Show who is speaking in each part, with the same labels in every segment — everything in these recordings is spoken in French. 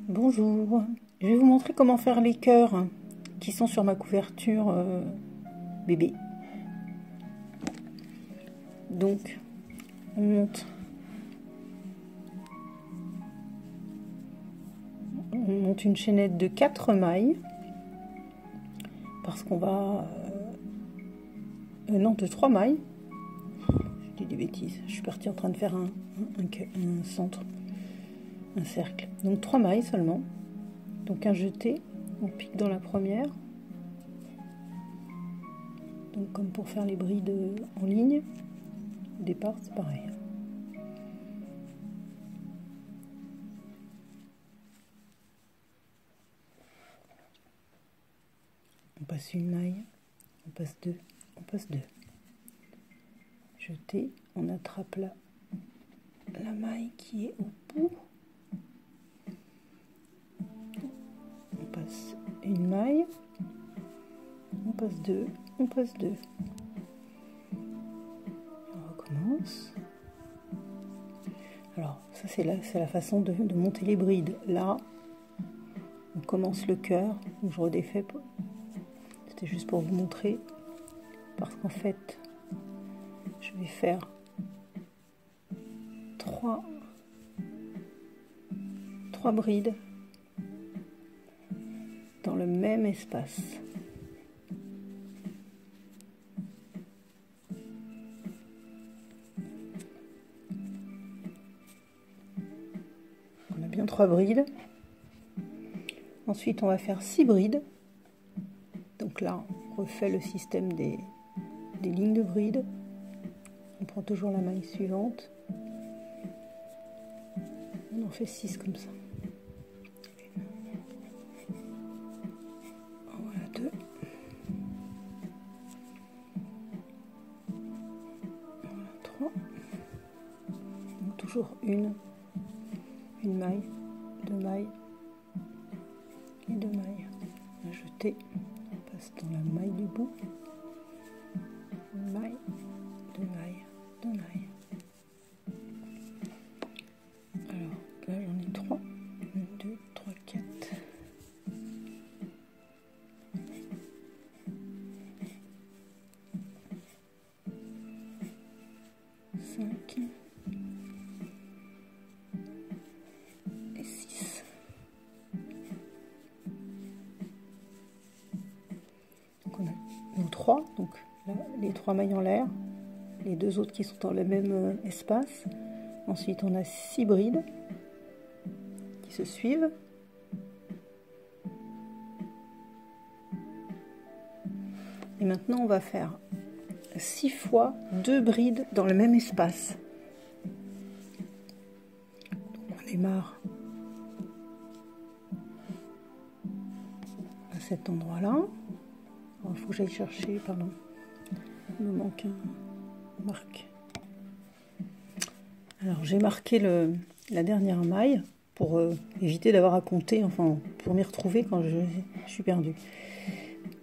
Speaker 1: Bonjour, je vais vous montrer comment faire les cœurs qui sont sur ma couverture bébé. Donc, on monte une chaînette de 4 mailles parce qu'on va... non, de 3 mailles. Je dis des bêtises, je suis partie en train de faire un centre, un cercle. Donc 3 mailles seulement. Donc un jeté, on pique dans la première. Donc comme pour faire les brides en ligne, au départ c'est pareil. On passe une maille, on passe deux, on passe deux. Jeté, on attrape la maille qui est au bout. On passe une maille, on passe deux, on passe deux. On recommence. Alors ça c'est la façon de monter les brides. Là, on commence le cœur, je redéfais. C'était juste pour vous montrer, parce qu'en fait, je vais faire 3 brides dans le même espace. On a bien 3 brides. Ensuite, on va faire 6 brides. Donc là, on refait le système des lignes de brides. On prend toujours la maille suivante. On en fait 6 comme ça. Voilà, 2. Voilà, 3. Donc toujours une maille, 2 mailles et 2 mailles. On va jeter, on passe dans la maille du bout. Une maille, 2 mailles, 2 mailles. Alors là j'en ai 3. 1, 2, 3, 4. 5 et 6. Donc on a nos 3, donc là, les 3 mailles en l'air, les 2 autres qui sont dans le même espace. Ensuite on a 6 brides qui se suivent. Et maintenant on va faire 6 fois 2 brides dans le même espace. Donc on démarre à cet endroit-là. Il faut que j'aille chercher, pardon, il me manque un marque. Alors j'ai marqué la dernière maille pour éviter d'avoir à compter, enfin pour m'y retrouver quand je suis perdue.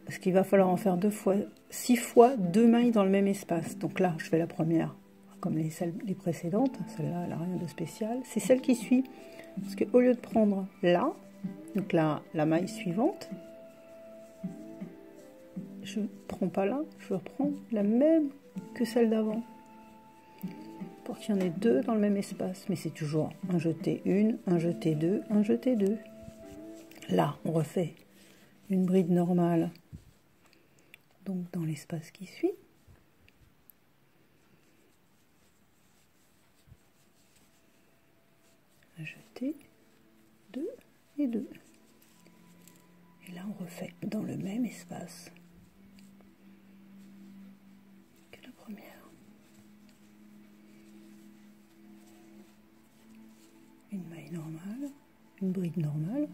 Speaker 1: Parce qu'il va falloir en faire 6 fois 2 mailles dans le même espace. Donc là, je fais la première comme les précédentes. Celle-là, elle n'a rien de spécial. C'est celle qui suit. Parce qu'au lieu de prendre là, donc là, la maille suivante, je ne prends pas là, je reprends la même que celle d'avant. Pour qu'il y en ait 2 dans le même espace. Mais c'est toujours un jeté 1, un jeté 2, un jeté 2. Là, on refait une bride normale. Donc dans l'espace qui suit. Un jeté, 2 et 2. Et là, on refait dans le même espace que la première. Une maille normale, une bride normale.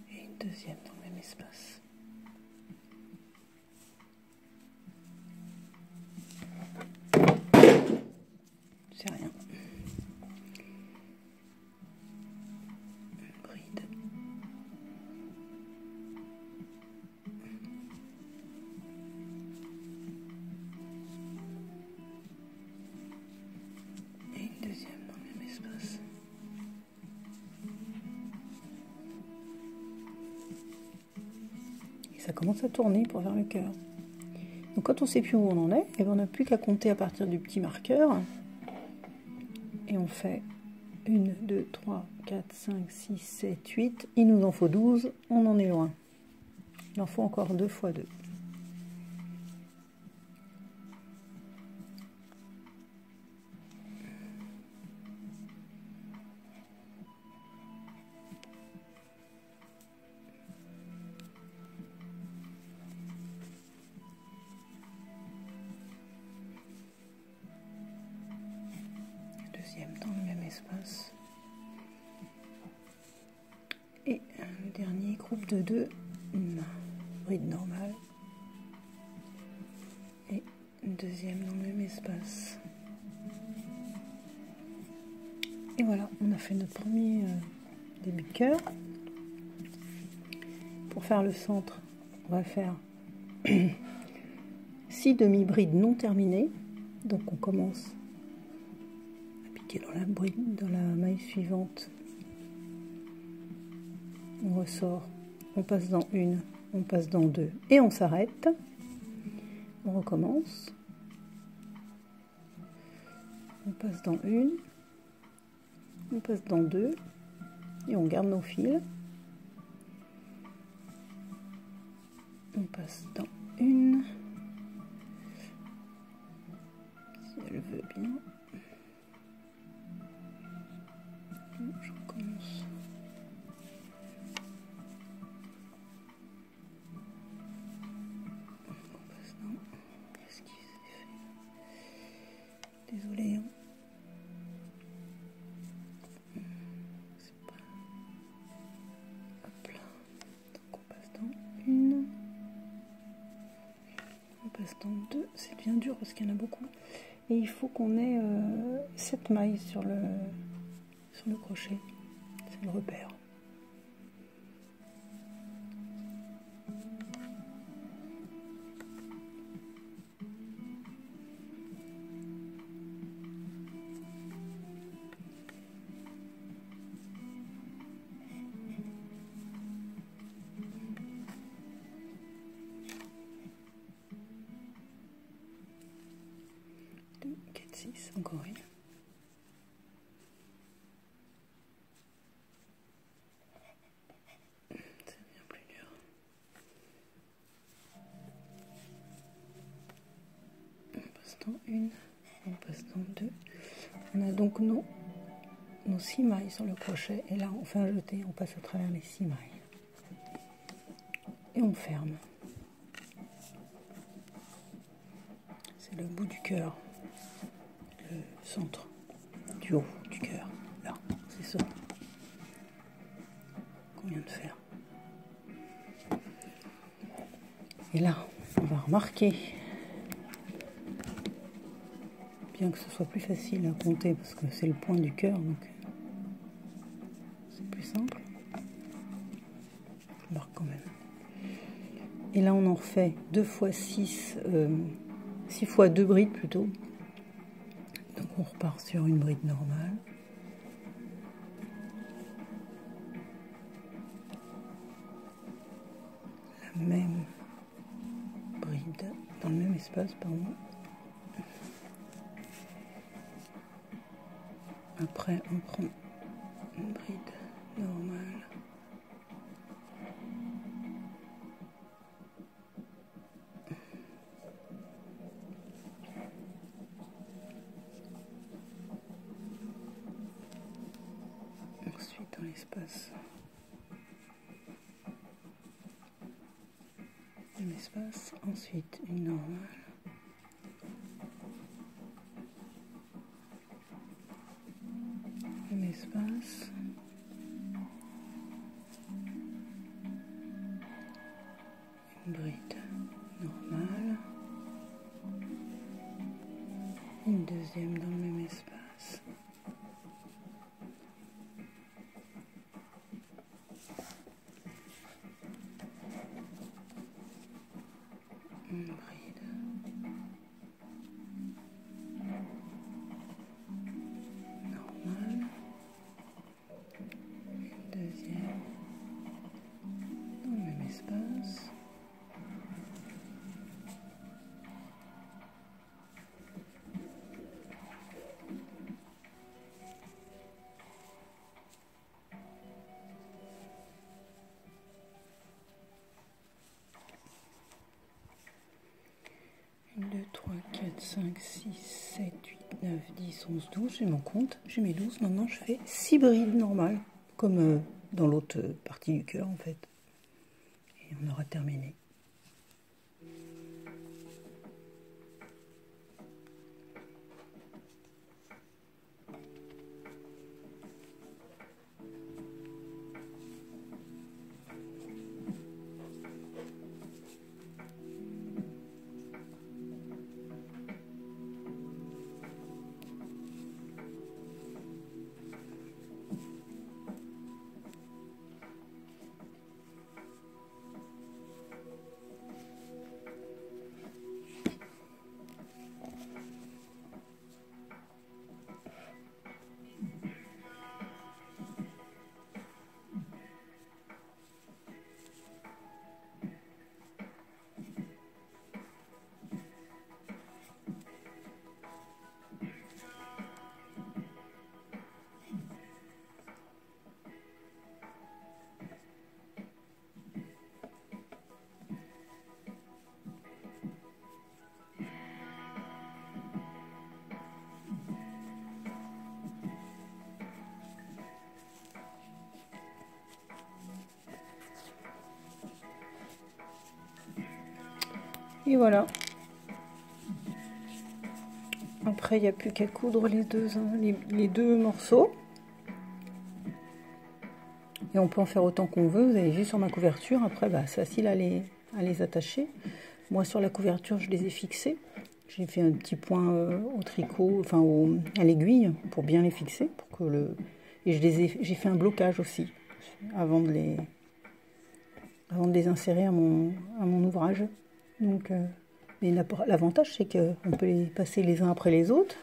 Speaker 1: Et une deuxième dans le même espace. C'est rien. Bride. ça commence à tourner pour faire le cœur. Donc quand on ne sait plus où on en est, et ben on n'a plus qu'à compter à partir du petit marqueur. Et on fait 1, 2, 3, 4, 5, 6, 7, 8. Il nous en faut 12, on en est loin. Il en faut encore 2 fois 2. Dans le même espace. Et le dernier groupe de 2, une bride normale. Et une deuxième dans le même espace. Et voilà, on a fait notre premier début de cœur. Pour faire le centre, on va faire 6 demi-brides non terminées. Donc on commence dans la maille suivante, on ressort, on passe dans une, on passe dans deux et on s'arrête, on recommence, on passe dans une, on passe dans deux et on garde nos fils, on passe dans une, si elle veut bien. Je recommence. On passe dans. Qu'est-ce qui s'est fait? Désolée. C'est pas. Hop là. Donc on passe dans une. On passe dans deux. C'est bien dur parce qu'il y en a beaucoup. Et il faut qu'on ait 7 mailles sur le crochet, c'est le repère. Deux, 4, 6, encore une. Dans une, on passe dans deux. On a donc nos 6 mailles sur le crochet et là on fait un jeté, on passe à travers les 6 mailles et on ferme. C'est le bout du cœur, le centre du haut du cœur. Là, c'est ça qu'on vient de faire. Et là, on va remarquer, bien que ce soit plus facile à compter parce que c'est le point du cœur, donc c'est plus simple. Je marque quand même. Et là on en refait 2 fois 6, 6 fois 2 brides plutôt. Donc on repart sur une bride normale. La même bride dans le même espace, pardon. Après, on prend une bride normale. Ensuite, dans l'espace, un espace. Ensuite, une normale. Un espace. Une bride normale, une deuxième dans le même espace, une bride normale, une deuxième dans le même espace. 4, 5, 6, 7, 8, 9, 10, 11, 12. J'ai mon compte. J'ai mes 12. Maintenant, je fais 6 brides normales, comme dans l'autre partie du cœur, en fait. Et on aura terminé. Et voilà. Après, il n'y a plus qu'à coudre les deux morceaux. Et on peut en faire autant qu'on veut. Vous avez vu sur ma couverture. Après, c'est facile à les attacher. Moi, sur la couverture, je les ai fixés. J'ai fait un petit point au tricot, enfin à l'aiguille, pour bien les fixer. Et j'ai fait un blocage aussi, avant de les insérer à mon ouvrage. Donc, mais l'avantage, c'est qu'on peut les passer les uns après les autres.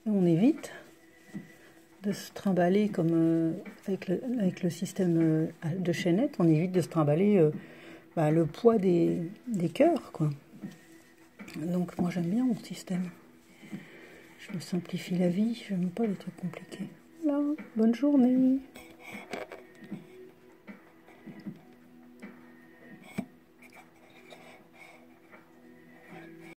Speaker 1: Et on évite de se trimballer comme avec le système de chaînette. On évite de se trimballer le poids des cœurs, quoi. Donc, moi, j'aime bien mon système. Je me simplifie la vie. Je n'aime pas les trucs compliqués. Voilà, bonne journée.